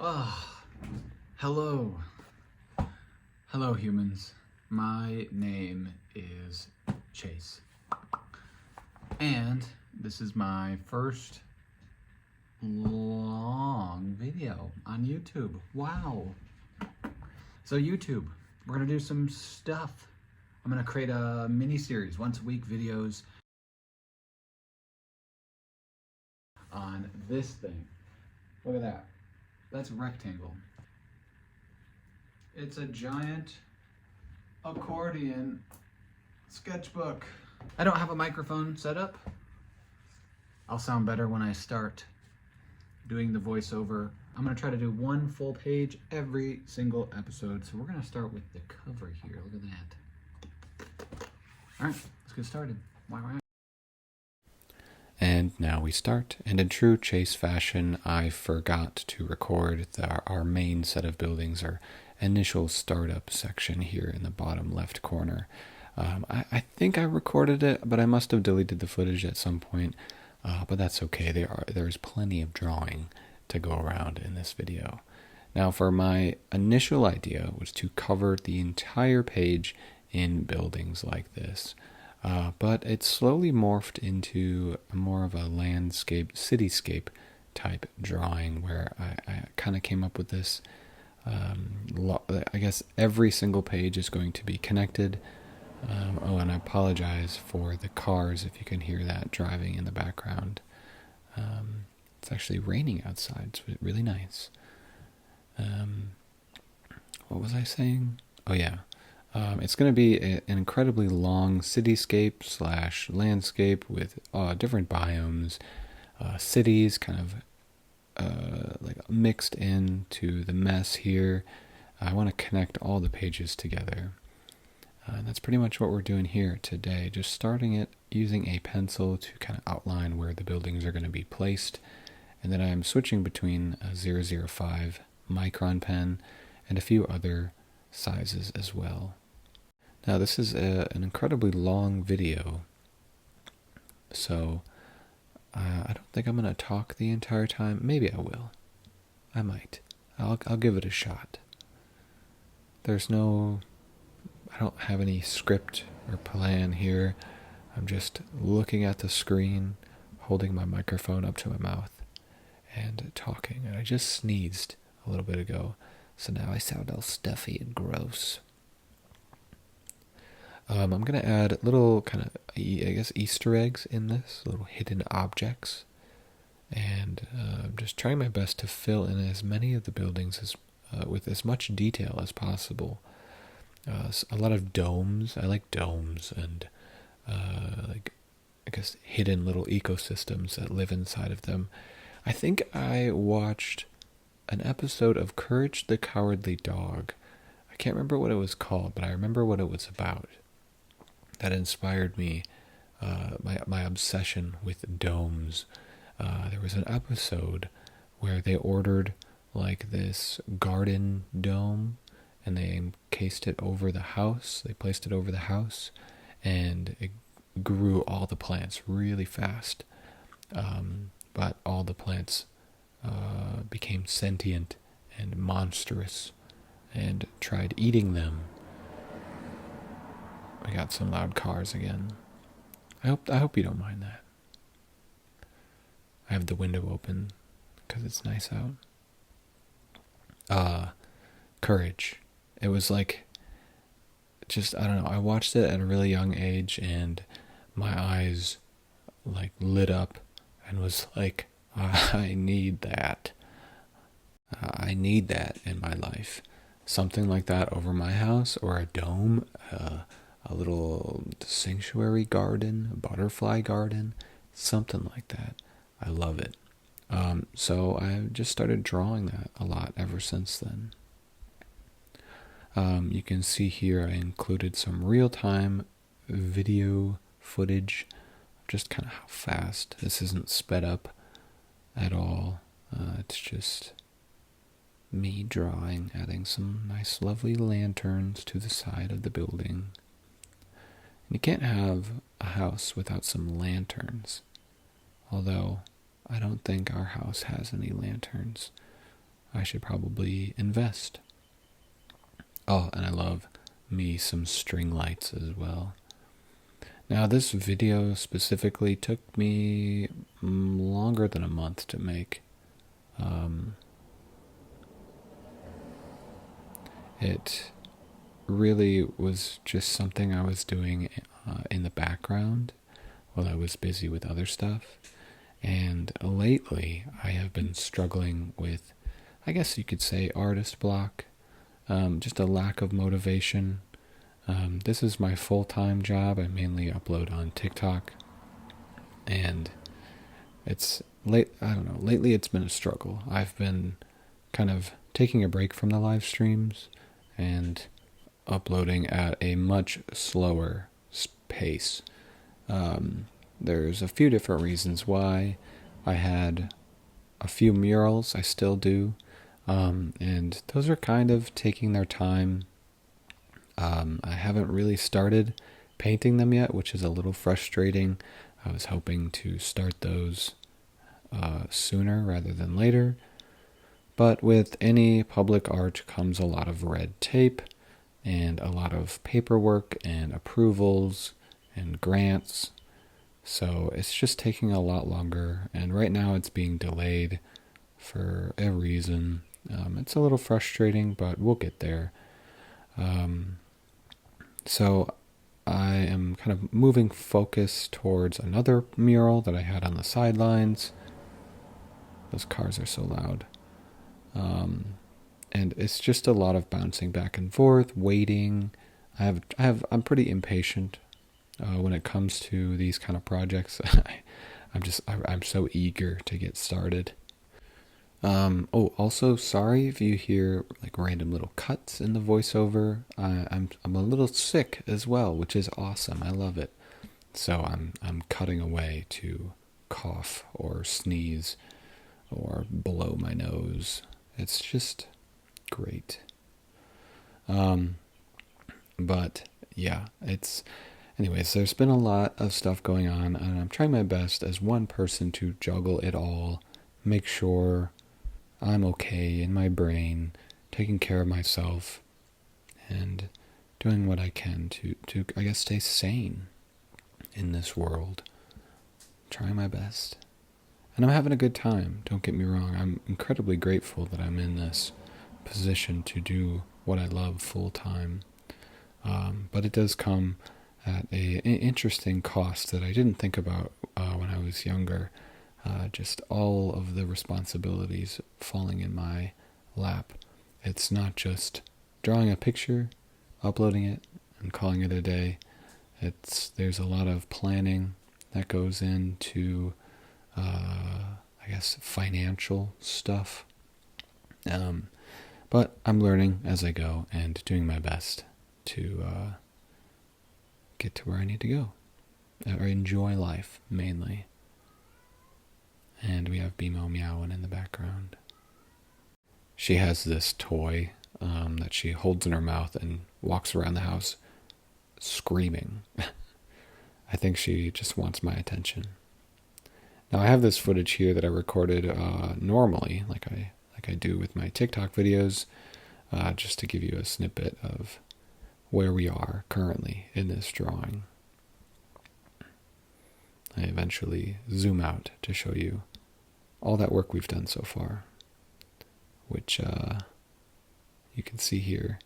Ah, hello. Hello, humans. My name is Chase. And this is my first long video on YouTube. Wow. So YouTube, we're gonna do some stuff. I'm gonna create a mini series, once a week videos on this thing. Look at that. That's a rectangle. It's a giant accordion sketchbook. I don't have a microphone set up. I'll sound better when I start doing the voiceover. I'm gonna try to do one full page every single episode. So we're gonna start with the cover here. Look at that. All right, let's get started. Wow. And now we start. And in true Chase fashion, I forgot to record our main set of buildings, our initial startup section here in the bottom left corner. I think I recorded it, but I must have deleted the footage at some point. But that's okay. There's plenty of drawing to go around in this video. Now, for my initial idea was to cover the entire page in buildings like this. But it slowly morphed into more of a landscape, cityscape type drawing where I kind of came up with this. I guess every single page is going to be connected. And I apologize for the cars if you can hear that driving in the background. It's actually raining outside. It's really nice. What was I saying? Oh, yeah. It's going to be an incredibly long cityscape / landscape with different biomes, cities kind of like mixed into the mess here. I want to connect all the pages together. And that's pretty much what we're doing here today, just starting it using a pencil to kind of outline where the buildings are going to be placed. And then I'm switching between a 005 micron pen and a few other sizes as well. Now this is an incredibly long video, so I don't think I'm going to talk the entire time. Maybe I will. I might. I'll give it a shot. I don't have any script or plan here. I'm just looking at the screen, holding my microphone up to my mouth, and talking. And I just sneezed a little bit ago, so now I sound all stuffy and gross. I'm going to add little kind of, I guess, Easter eggs in this, little hidden objects. And I'm just trying my best to fill in as many of the buildings with as much detail as possible. A lot of domes. I like domes and I guess hidden little ecosystems that live inside of them. I think I watched an episode of Courage the Cowardly Dog. I can't remember what it was called, but I remember what it was about. That inspired me, my obsession with domes. There was an episode where they ordered like this garden dome, and they encased it over the house. They placed it over the house, and it grew all the plants really fast. But all the plants became sentient and monstrous, and tried eating them. I got some loud cars again. I hope you don't mind that. I have the window open because it's nice out. Courage. It was like, just, I don't know, I watched it at a really young age and my eyes like lit up and was like, I need that. I need that in my life. Something like that over my house, or a dome, a little sanctuary garden, a butterfly garden, something like that. I love it. So I just started drawing that a lot ever since then. You can see here I included some real-time video footage, just kind of how fast. This isn't sped up at all. It's just me drawing, adding some nice lovely lanterns to the side of the building. You can't have a house without some lanterns, although I don't think our house has any lanterns. I should probably invest. Oh, and I love me some string lights as well. Now, this video specifically took me longer than a month to make. It really was just something I was doing in the background while I was busy with other stuff. And lately, I have been struggling with, I guess you could say, artist block, just a lack of motivation. This is my full-time job. I mainly upload on TikTok, and lately it's been a struggle. I've been kind of taking a break from the live streams and uploading at a much slower pace. There's a few different reasons why. I had a few murals, I still do, and those are kind of taking their time. I haven't really started painting them yet, which is a little frustrating. I was hoping to start those sooner rather than later. But with any public art comes a lot of red tape and a lot of paperwork and approvals and grants. So it's just taking a lot longer, and right now it's being delayed for a reason. It's a little frustrating, but we'll get there. So I am kind of moving focus towards another mural that I had on the sidelines. Those cars are so loud. And it's just a lot of bouncing back and forth, waiting. I'm pretty impatient when it comes to these kind of projects. I'm so eager to get started. Also, sorry if you hear like random little cuts in the voiceover. I'm a little sick as well, which is awesome. I love it. So I'm cutting away to cough or sneeze or blow my nose. It's just great. But yeah, anyways, there's been a lot of stuff going on, and I'm trying my best as one person to juggle it all, make sure I'm okay in my brain, taking care of myself, and doing what I can to I guess, stay sane in this world. Trying my best. And I'm having a good time, don't get me wrong. I'm incredibly grateful that I'm in this position to do what I love full time. But it does come at an interesting cost that I didn't think about when I was younger. Just all of the responsibilities falling in my lap. It's not just drawing a picture, uploading it, and calling it a day. There's a lot of planning that goes into, I guess, financial stuff. But I'm learning as I go and doing my best to get to where I need to go. Or enjoy life, mainly. And we have Bimo meowing in the background. She has this toy that she holds in her mouth and walks around the house screaming. I think she just wants my attention. Now I have this footage here that I recorded normally, like I do with my TikTok videos, just to give you a snippet of where we are currently in this drawing. I eventually zoom out to show you all that work we've done so far, which you can see here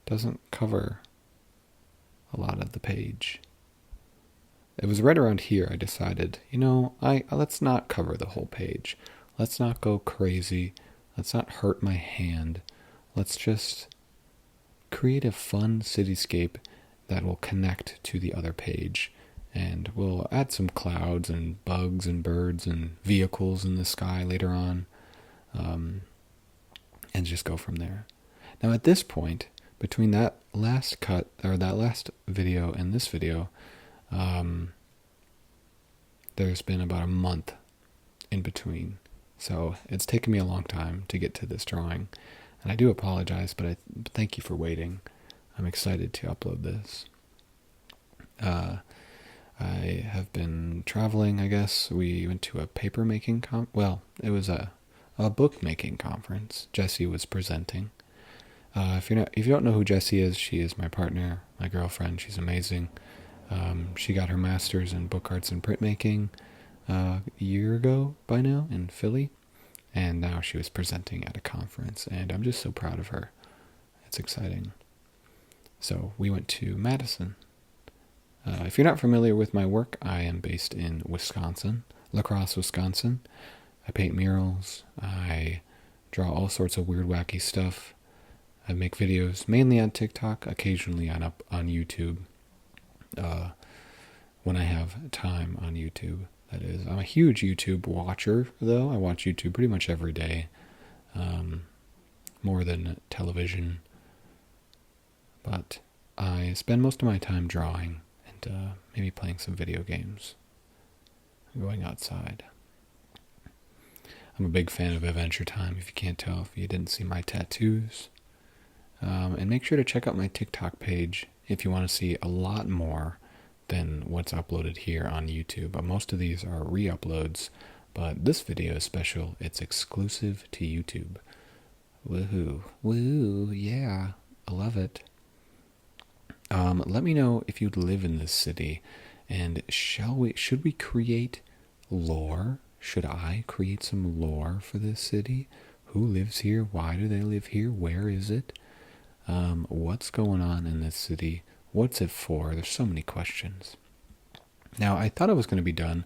doesn't cover a lot of the page. It was right around here I decided, let's not cover the whole page. Let's not go crazy. Let's not hurt my hand. Let's just create a fun cityscape that will connect to the other page. And we'll add some clouds and bugs and birds and vehicles in the sky later on, and just go from there. Now at this point, between that last cut, or that last video and this video, there's been about a month in between. So it's taken me a long time to get to this drawing. And I do apologize, but I thank you for waiting. I'm excited to upload this. I have been traveling, I guess. We went to a paper making it was a a bookmaking conference. Jessie was presenting. If you don't know who Jessie is, she is my partner, my girlfriend. She's amazing. She got her master's in book arts and printmaking a year ago by now in Philly, and now she was presenting at a conference, and I'm just so proud of her. It's exciting. So we went to Madison. If you're not familiar with my work, I am based in Wisconsin, La Crosse, Wisconsin. I paint murals. I draw all sorts of weird, wacky stuff. I make videos mainly on TikTok, occasionally on YouTube. When I have time on YouTube, that is. I'm a huge YouTube watcher, though. I watch YouTube pretty much every day, more than television. But I spend most of my time drawing and maybe playing some video games, going outside. I'm a big fan of Adventure Time, if you can't tell, if you didn't see my tattoos. And make sure to check out my TikTok page if you want to see a lot more than what's uploaded here on YouTube. Most of these are re-uploads, but this video is special. It's exclusive to YouTube. Woohoo. Woo, yeah. I love it. Let me know if you live in this city, and should we create lore? Should I create some lore for this city? Who lives here? Why do they live here? Where is it? What's going on in this city? What's it for? There's so many questions. Now, I thought it was going to be done,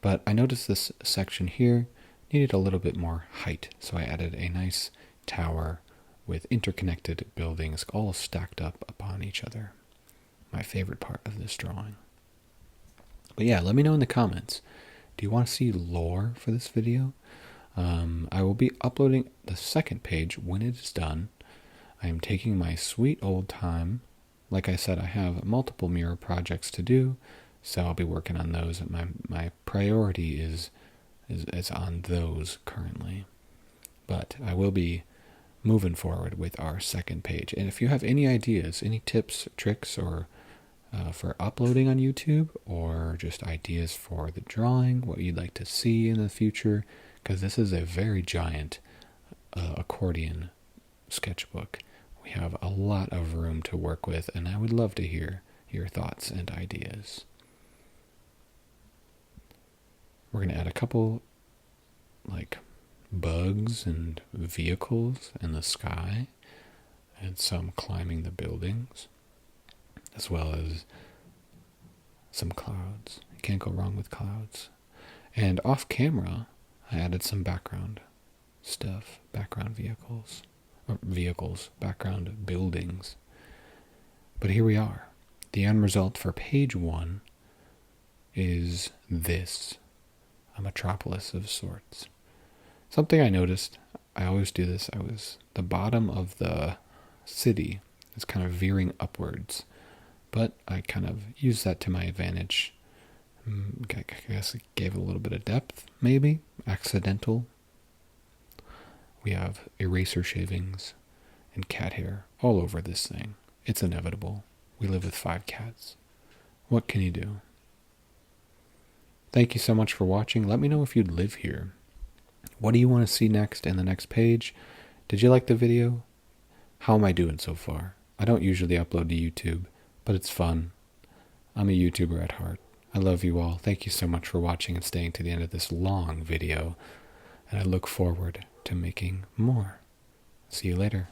but I noticed this section here needed a little bit more height, so I added a nice tower with interconnected buildings all stacked up upon each other. My favorite part of this drawing. But yeah, let me know in the comments. Do you want to see lore for this video? I will be uploading the second page when it is done. I am taking my sweet old time. Like I said, I have multiple mirror projects to do, so I'll be working on those. My priority is on those currently. But I will be moving forward with our second page. And if you have any ideas, any tips, tricks, or for uploading on YouTube, or just ideas for the drawing, what you'd like to see in the future, because this is a very giant accordion sketchbook. We have a lot of room to work with, and I would love to hear your thoughts and ideas. We're going to add a couple like bugs and vehicles in the sky, and some climbing the buildings, as well as some clouds. You can't go wrong with clouds. And off camera, I added some background stuff, background vehicles, background buildings. But here we are. The end result for page 1 is this, a metropolis of sorts. Something I noticed, I always do this, the bottom of the city is kind of veering upwards, but I kind of use that to my advantage. I guess it gave a little bit of depth, maybe, accidental. We have eraser shavings and cat hair all over this thing. It's inevitable. We live with 5 cats. What can you do? Thank you so much for watching. Let me know if you'd live here. What do you want to see next in the next page? Did you like the video? How am I doing so far? I don't usually upload to YouTube, but it's fun. I'm a YouTuber at heart. I love you all. Thank you so much for watching and staying to the end of this long video, and I look forward to making more. See you later.